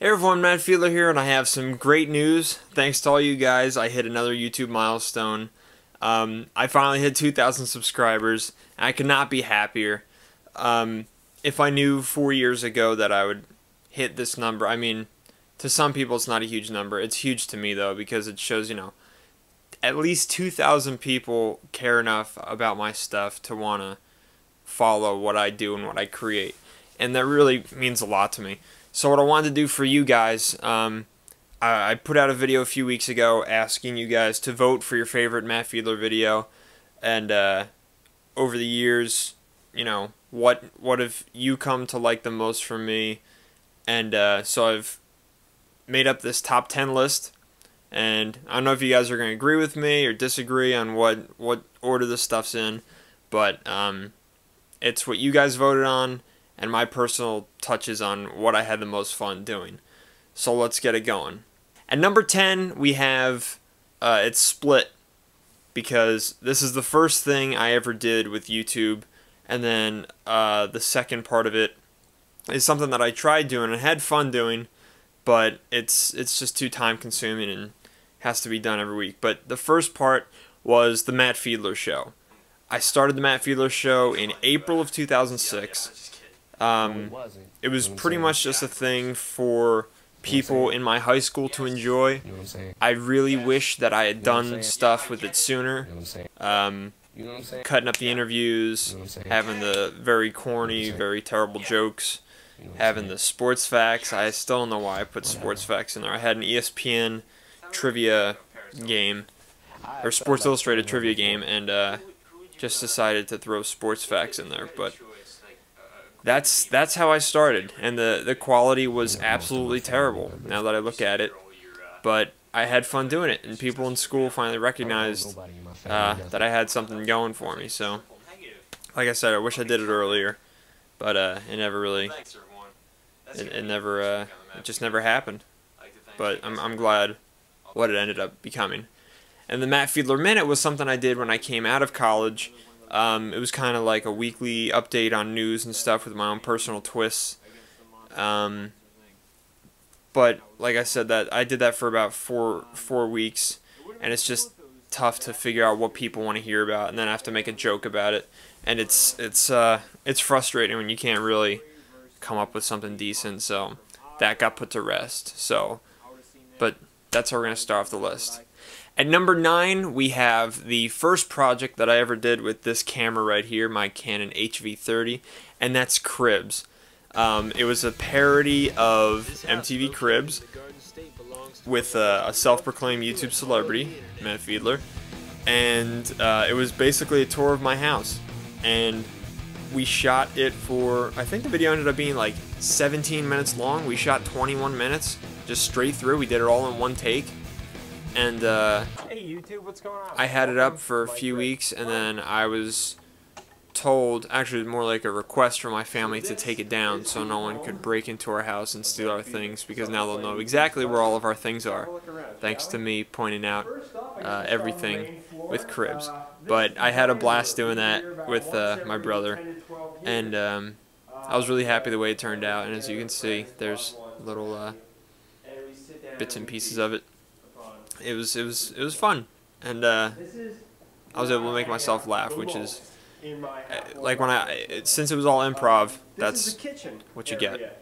Hey everyone, Matt Fiedler here, and I have some great news. Thanks to all you guys, I hit another YouTube milestone. I finally hit 2,000 subscribers, and I could not be happier. If I knew 4 years ago that I would hit this number, I mean, to some people it's not a huge number. It's huge to me, though, because it shows, at least 2,000 people care enough about my stuff to want to follow what I do and what I create. And that really means a lot to me. So what I wanted to do for you guys, I put out a video a few weeks ago asking you guys to vote for your favorite Matt Fiedler video, and over the years, what have you come to like the most from me, and so I've made up this top 10 list, and I don't know if you guys are going to agree with me or disagree on what order this stuff's in, but it's what you guys voted on, and my personal touches on what I had the most fun doing. So let's get it going. At number 10, we have, it's split, because this is the first thing I ever did with YouTube, and then the second part of it is something that I tried doing and had fun doing, but it's just too time consuming and has to be done every week. But the first part was the Matt Fiedler Show. I started the Matt Fiedler Show in April of 2006. It was pretty much just a thing for people in my high school to enjoy. I really wish that I had done stuff with it sooner. Cutting up the interviews, having the very corny, very terrible jokes, having the sports facts. I still don't know why I put sports facts in there. I had an ESPN trivia game, or Sports Illustrated trivia game, and just decided to throw sports facts in there. But that's how I started, and the quality was absolutely terrible now that I look at it, but I had fun doing it, and people in school finally recognized that I had something going for me. So like I said, I wish I did it earlier, but it never really, it just never happened. But I'm glad what it ended up becoming. And the Matt Fiedler Minute was something I did when I came out of college. It was kind of like a weekly update on news and stuff with my own personal twists. But like I said, that I did that for about four weeks, and it's just tough to figure out what people want to hear about, and then I have to make a joke about it, and it's frustrating when you can't really come up with something decent. So that got put to rest. So, but that's how we're gonna start off the list. At number 9, we have the first project that I ever did with this camera right here, my Canon HV30, and that's Cribs. It was a parody of MTV Cribs with a self-proclaimed YouTube celebrity, Matt Fiedler, and it was basically a tour of my house. And we shot it for, I think the video ended up being like 17 minutes long. We shot 21 minutes, just straight through. We did it all in one take. And hey YouTube, what's going on? I had it up for a few weeks, and then I was told, actually more like a request from my family, to take it down so no one could break into our house and steal our things, because now they'll know exactly where all of our things are, thanks to me pointing out everything with Cribs. But I had a blast doing that with my brother, and I was really happy the way it turned out. And as you can see, there's little bits and pieces of it. It was fun, and I was able to make myself laugh, which is like since it was all improv, that's what you get.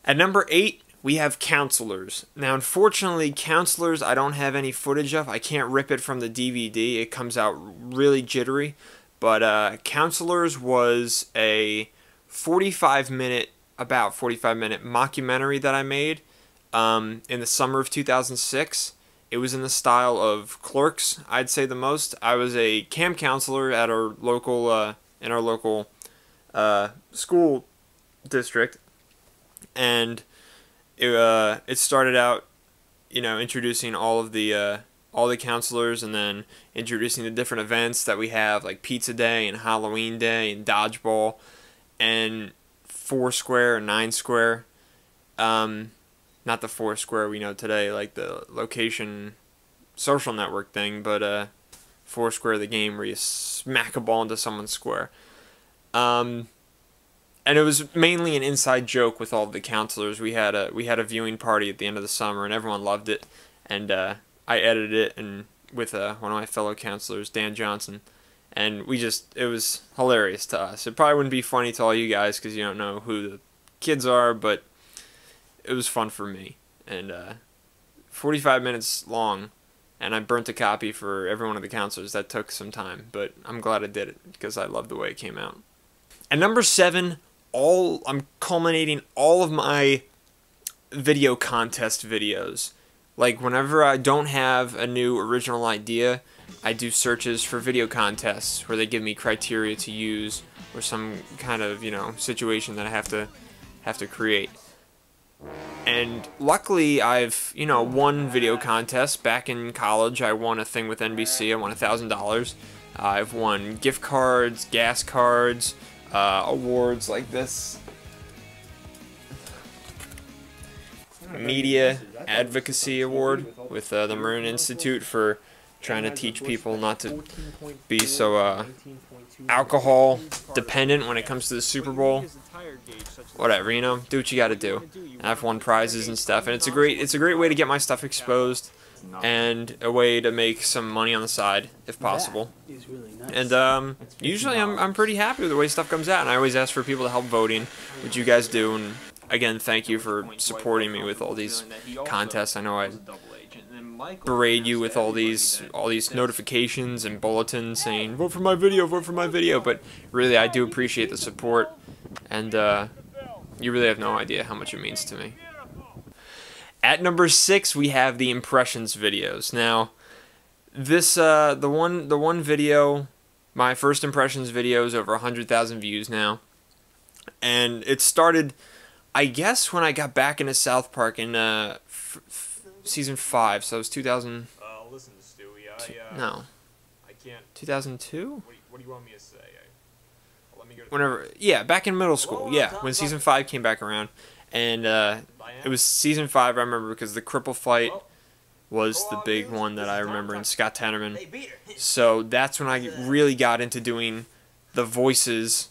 At number 8, we have Counselors. Now, unfortunately, Counselors I don't have any footage of. I can't rip it from the DVD. It comes out really jittery. But Counselors was a about 45 minute mockumentary that I made in the summer of 2006. It was in the style of Clerks, I'd say the most. I was a camp counselor at our local, in our local school district, and it started out, introducing all the counselors, and then introducing the different events that we have, like Pizza Day and Halloween Day and Dodgeball and Foursquare and Nine Square. Not the Foursquare we know today, like the location social network thing, but Foursquare, the game where you smack a ball into someone's square. and it was mainly an inside joke with all the counselors. We had a viewing party at the end of the summer, and everyone loved it. And I edited it and with one of my fellow counselors, Dan Johnson, and it was hilarious to us. It probably wouldn't be funny to all you guys because you don't know who the kids are, but it was fun for me. And 45 minutes long, and I burnt a copy for every one of the counselors. That took some time, but I'm glad I did it because I love the way it came out. At number 7, I'm culminating all of my video contest videos. Like, whenever I don't have a new original idea, I do searches for video contests where they give me criteria to use or some kind of, situation that I have to create. And luckily, I've, won video contests. Back in college, I won a thing with NBC. I won $1,000. I've won gift cards, gas cards, awards like this. Media Advocacy Award with the Marin Institute for trying to teach people not to be so alcohol dependent when it comes to the Super Bowl. Whatever, do what you got to do. I've won prizes and stuff, and it's a great way to get my stuff exposed and a way to make some money on the side if possible. And usually I'm pretty happy with the way stuff comes out, and I always ask for people to help voting, which you guys do. And again, thank you for supporting me with all these contests. I know I berate you with all these notifications and bulletins saying vote for my video, but really I do appreciate the support, and you really have no idea how much it means to me. At number 6, we have the impressions videos. Now, this the one video, my first impressions video, is over 100,000 views now, and it started, I guess, when I got back into South Park in season 5, so it was 2000. Listen, Stewie, no. I can't. 2002? What do you want me to say? Let me go to Whenever, yeah, back in middle school, yeah, when season 5 came back around, and it was season 5. I remember because the cripple fight was the big one that I remember in Scott Tenorman. So that's when I really got into doing the voices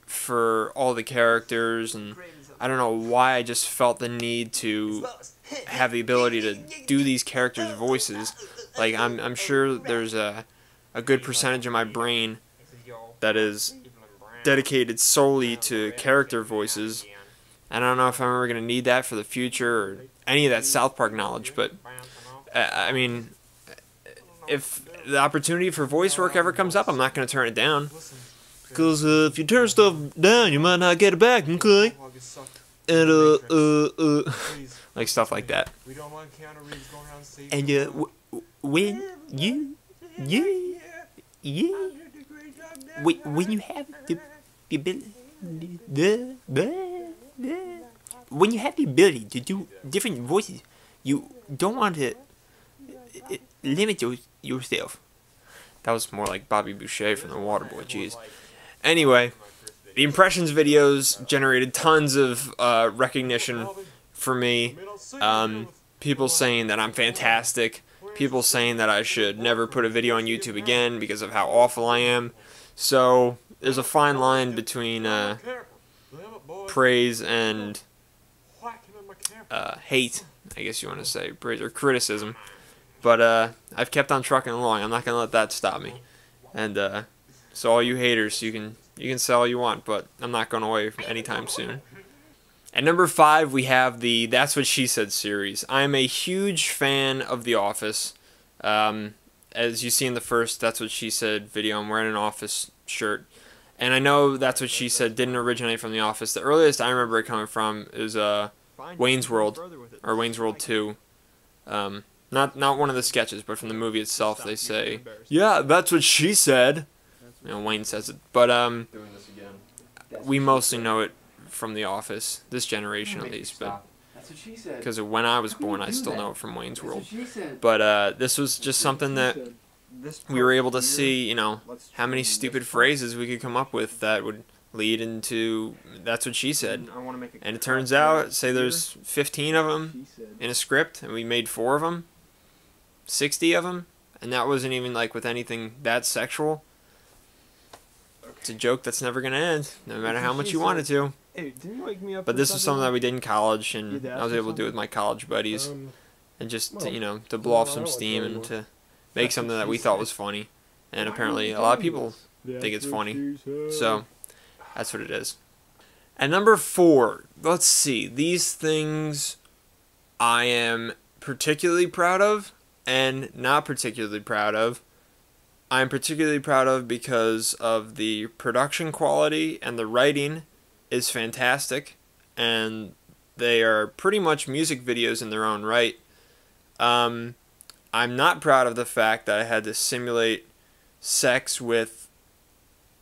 for all the characters, and I don't know why I just felt the need to have the ability to do these characters' voices. Like, I'm sure there's a good percentage of my brain that is dedicated solely to character voices. I don't know if I'm ever going to need that for the future or any of that South Park knowledge, but I mean, if the opportunity for voice work ever comes up, I'm not going to turn it down. Because if you turn stuff down, you might not get it back, okay? And, like stuff like that. And, when you have the ability to do different voices, you don't want to limit yourself. That was more like Bobby Boucher from The Waterboy, jeez. Anyway, the impressions videos generated tons of recognition for me. People saying that I'm fantastic. People saying that I should never put a video on YouTube again because of how awful I am. So there's a fine line between praise and hate, I guess you want to say, praise or criticism. But I've kept on trucking along. I'm not gonna let that stop me. And so all you haters, you can say all you want, but I'm not going away anytime soon. At number 5, we have the That's What She Said series. I'm a huge fan of The Office. As you see in the first That's What She Said video, I'm wearing an Office shirt. And I know That's What She Said didn't originate from The Office. The earliest I remember it coming from is Wayne's World, or Wayne's World 2. Not one of the sketches, but from the movie itself, they say, "Yeah, that's what she said." Wayne says it, but we mostly know it from The Office, this generation at least, but because when I was born, I still know it from Wayne's World. But this was just something that we were able to see, how many stupid phrases we could come up with that would lead into That's What She Said. And it turns out, say there's 15 of them in a script, and we made 4 of them, 60 of them, and that wasn't even like with anything that sexual. it's a joke that's never gonna end, no matter how much you want it to. Hey, didn't you wake me up? But this was something that we did in college, and Yeah, I was able to do with my college buddies, and just to, you know, to blow off some steam and to make something that we thought was funny, and apparently a lot of people think it's funny. So that's what it is. At number 4, let's see. These things I am particularly proud of and not particularly proud of. I'm particularly proud of because of the production quality, and the writing is fantastic, and they are pretty much music videos in their own right. I'm not proud of the fact that I had to simulate sex with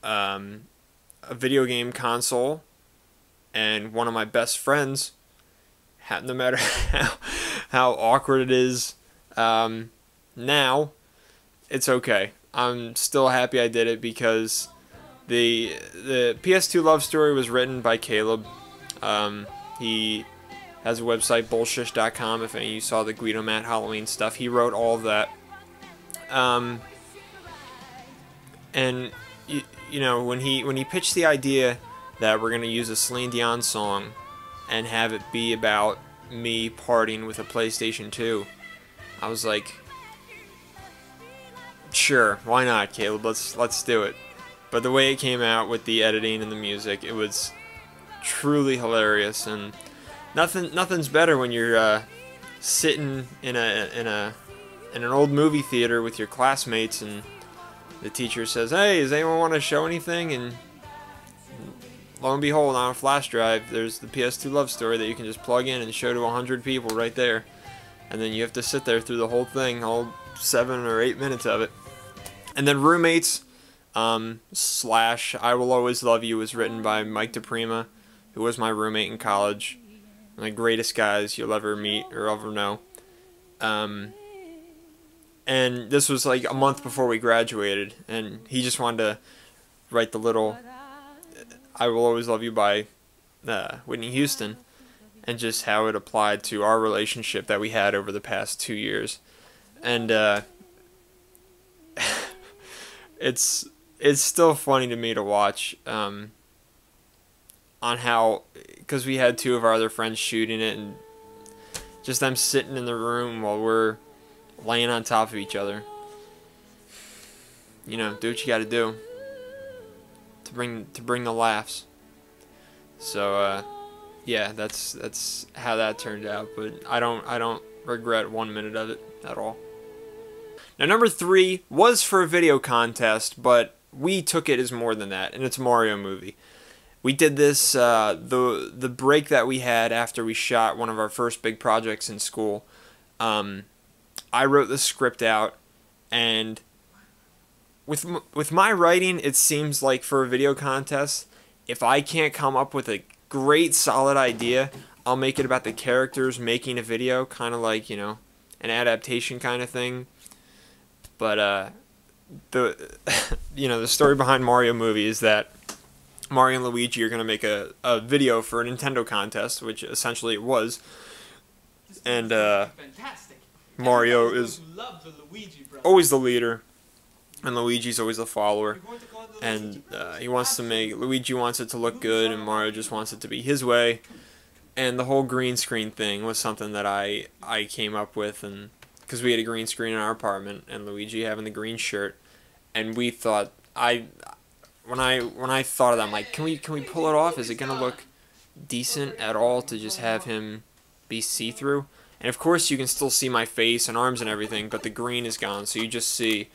a video game console and one of my best friends. No matter how awkward it is now, it's okay. I'm still happy I did it because the PS2 love story was written by Caleb. He has a website, bullshish.com. If any of you saw the Guido Matt Halloween stuff, he wrote all of that. And you know, when he pitched the idea that we're gonna use a Celine Dion song and have it be about me partying with a PlayStation 2, I was like, sure, why not, Caleb? Let's do it. But the way it came out with the editing and the music, it was truly hilarious. And nothing's better when you're sitting in an old movie theater with your classmates, and the teacher says, "Hey, does anyone want to show anything?" And lo and behold, on a flash drive, there's the PS2 love story that you can just plug in and show to 100 people right there. And then you have to sit there through the whole thing, all 7 or 8 minutes of it. And then Roommates / I Will Always Love You was written by Mike DePrima, who was my roommate in college. One of the greatest guys you'll ever meet or ever know. And this was like a month before we graduated, and he just wanted to write the little I Will Always Love You by Whitney Houston, and just how it applied to our relationship that we had over the past 2 years. And it's still funny to me to watch on how, because we had 2 of our other friends shooting it, and just them sitting in the room while we're laying on top of each other. You know, do what you got to do to bring the laughs. So yeah, that's how that turned out. But I don't regret 1 minute of it at all. Now number 3 was for a video contest, but we took it as more than that, and it's a Mario movie. We did this the break that we had after we shot one of our first big projects in school. I wrote the script out, and with my writing, it seems like for a video contest, if I can't come up with a great solid idea, I'll make it about the characters making a video, kind of like, you know, an adaptation kind of thing. But the you know, the story behind Mario movie is that Mario and Luigi are going to make a video for a Nintendo contest, which essentially it was. And Mario is always the leader, and Luigi's always the follower. And he wants to make, Luigi wants it to look good, and Mario just wants it to be his way. And the whole green screen thing was something that I came up with, and because we had a green screen in our apartment, and Luigi having the green shirt, and we thought, when I thought of that, I'm like, can we pull it off? Is it gonna look decent at all to just have him be see-through? And of course you can still see my face and arms and everything, but the green is gone, so you just see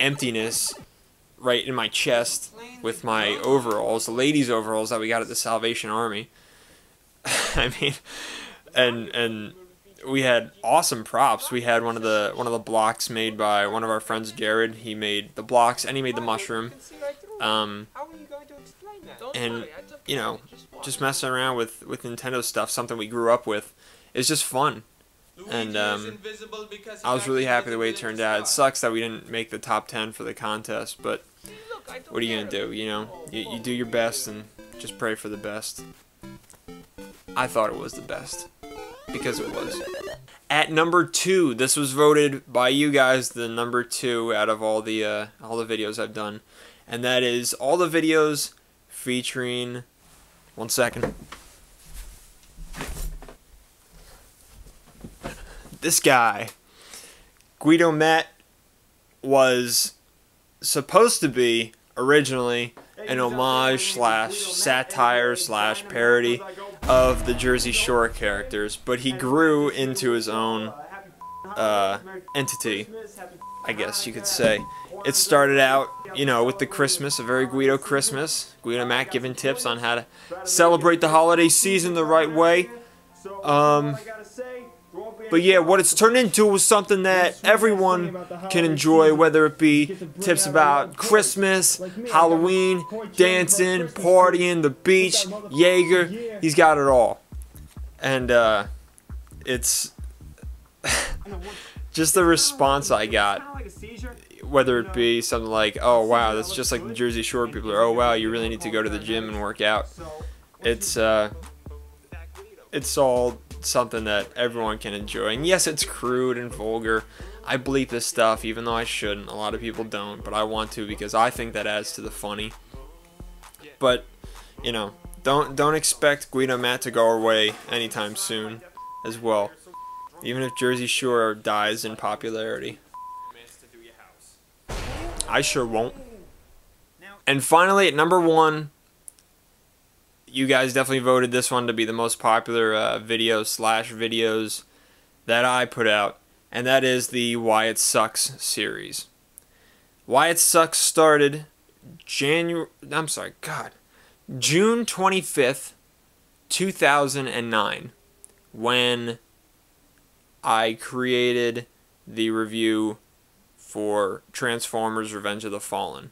emptiness right in my chest with my overalls, the ladies' overalls that we got at the Salvation Army. I mean, and we had awesome props. We had one of the blocks made by one of our friends, Jared. He made the blocks and he made the mushroom. And you know, just messing around with Nintendo stuff, something we grew up with, is just fun. And I was really happy the way it turned out. It sucks that we didn't make the top 10 for the contest, but what are you gonna do? You know, you do your best and just pray for the best. I thought it was the best because it was. At number 2, this was voted by you guys the number 2 out of all the videos I've done, and that is all the videos featuring, one second, this guy. Guido Matt was supposed to be originally an homage slash satire slash parody of the Jersey Shore characters, but he grew into his own entity, I guess you could say. It started out, you know, with the Christmas, a very Guido Christmas. Guido Matt giving tips on how to celebrate the holiday season the right way. But yeah, what it's turned into was something that everyone can enjoy, whether it be tips about Christmas, Halloween, dancing, partying, the beach, Jaeger. He's got it all. And it's just the response I got, whether it be something like, oh wow, that's just like the Jersey Shore people, or oh wow, you really need to go to the gym and work out. It's all something that everyone can enjoy. And yes, it's crude and vulgar. I bleep this stuff even though I shouldn't. A lot of people don't, but I want to because I think that adds to the funny. But, you know, don't expect Guido Matt to go away anytime soon as well. Even if Jersey Shore dies in popularity. I sure won't. And finally, at number 1, you guys definitely voted this one to be the most popular videos that I put out, and that is the Why It Sucks series. Why It Sucks started June 25th, 2009, when I created the review for Transformers: Revenge of the Fallen.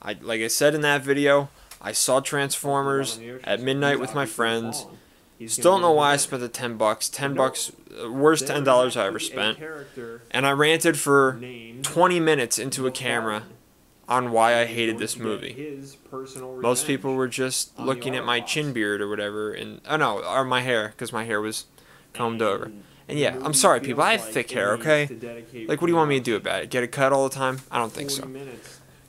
Like I said in that video, I saw Transformers at midnight with my friends. Still don't know why I spent the $10. $10, worst $10 I ever spent. And I ranted for 20 minutes into a camera on why I hated this movie. Most people were just looking at my chin beard or whatever, and or my hair, because my hair was combed over. And yeah, I'm sorry people, I have thick hair, okay? Like, what do you want me to do about it? Get it cut all the time? I don't think so.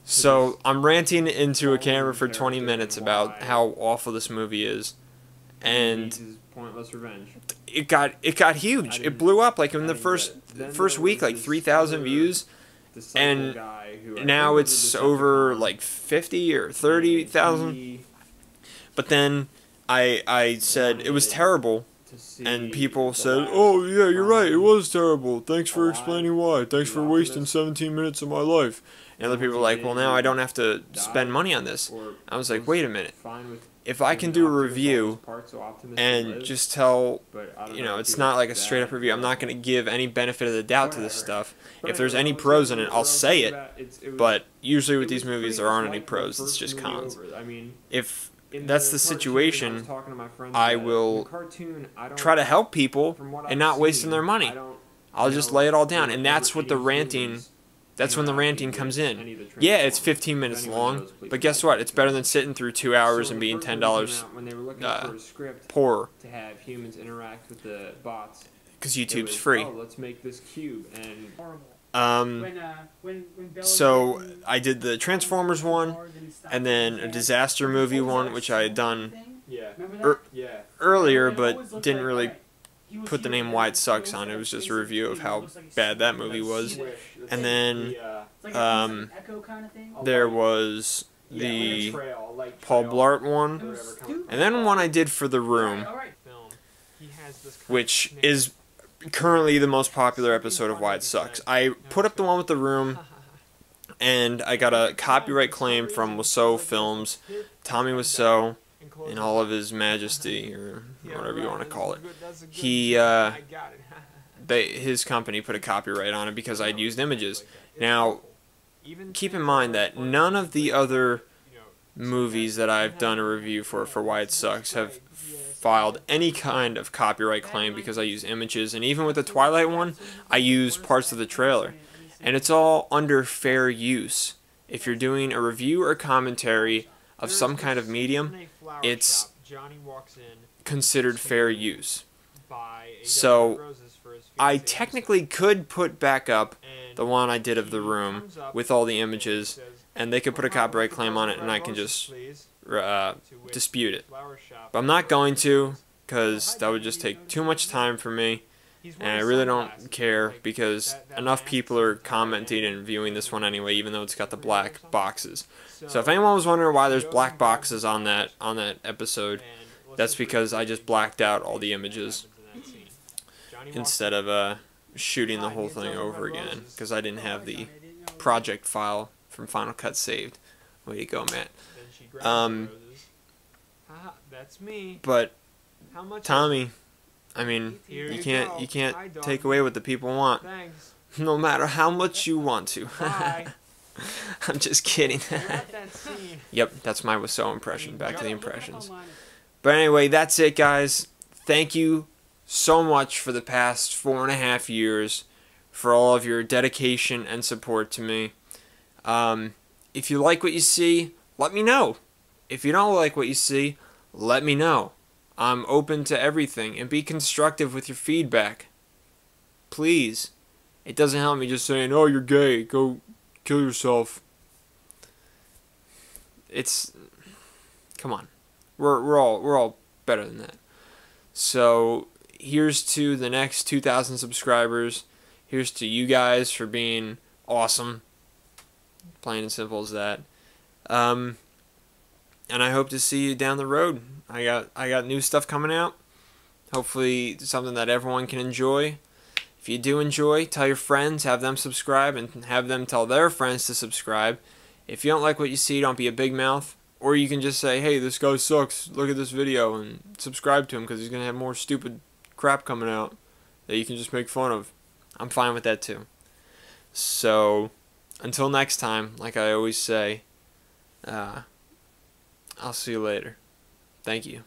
So, I'm ranting into a camera for 20 minutes about how awful this movie is, and it got huge. It blew up, like, in the first week, like 3,000 views, and now it's over, like, 50 or 30,000. But then I said it was terrible, and people said, oh, yeah, you're right, it was terrible. Thanks for explaining why. Thanks for wasting 17 minutes of my life. And other people were like, well, now I don't have to spend money on this. I was like, wait a minute. If I can do a review and just tell, you know, it's not like a straight up review. I'm not going to give any benefit of the doubt to this stuff. If there's any pros in it, I'll say it. But usually with these movies, there aren't any pros. It's just cons. If that's the situation, I will try to help people and not wasting their money. I'll just lay it all down. And that's what the ranting... That's when the ranting comes in. Yeah, it's 15 minutes long, but guess what? It's better than sitting through 2 hours and being $10 poorer. Because YouTube's free. So I did the Transformers one, and then a disaster movie one, which I had done earlier, but didn't really put the name Why It Sucks on it. It was just a review of how bad that movie was. And then there was the Paul Blart one, and then one I did for The Room, which is currently the most popular episode of Why It Sucks. I put up the one with The Room, and I got a copyright claim from Wiseau Films, Tommy Wiseau, in all of his majesty, or whatever you want to call it. His company put a copyright on it because I'd used images. Now, keep in mind that none of the other movies that I've done a review for Why It Sucks have filed any kind of copyright claim because I use images, and even with the Twilight one, I use parts of the trailer. And it's all under fair use. If you're doing a review or commentary of some kind of medium, it's considered fair use. So I technically could put back up the one I did of The Room with all the images and they could put a copyright claim on it, and I can just dispute it. But I'm not going to, because that would just take too much time for me, and I really don't care, because enough people are commenting and viewing this one anyway, even though it's got the black boxes. So if anyone was wondering why there's black boxes on that episode, that's because I just blacked out all the images instead of shooting the whole thing over again, because I didn't have the project file from Final Cut saved. Way to go, Matt. But Tommy, I mean, you can't take away what the people want, no matter how much you want to. I'm just kidding. Yep, that's my Wiseau impression. Back to the impressions. But anyway, that's it, guys. Thank you so much for the past 4.5 years, for all of your dedication and support to me. If you like what you see, let me know. If you don't like what you see, let me know. I'm open to everything, and be constructive with your feedback. Please. It doesn't help me just saying, "Oh, you're gay, go kill yourself." Come on. We're all better than that. So, here's to the next 2,000 subscribers. Here's to you guys for being awesome. Plain and simple as that. And I hope to see you down the road. I got new stuff coming out. Hopefully something that everyone can enjoy. If you do enjoy, tell your friends, have them subscribe, and have them tell their friends to subscribe. If you don't like what you see, don't be a big mouth. Or you can just say, "Hey, this guy sucks. Look at this video," and subscribe to him, because he's going to have more stupid crap coming out that you can just make fun of. I'm fine with that too. So, until next time, like I always say, I'll see you later. Thank you.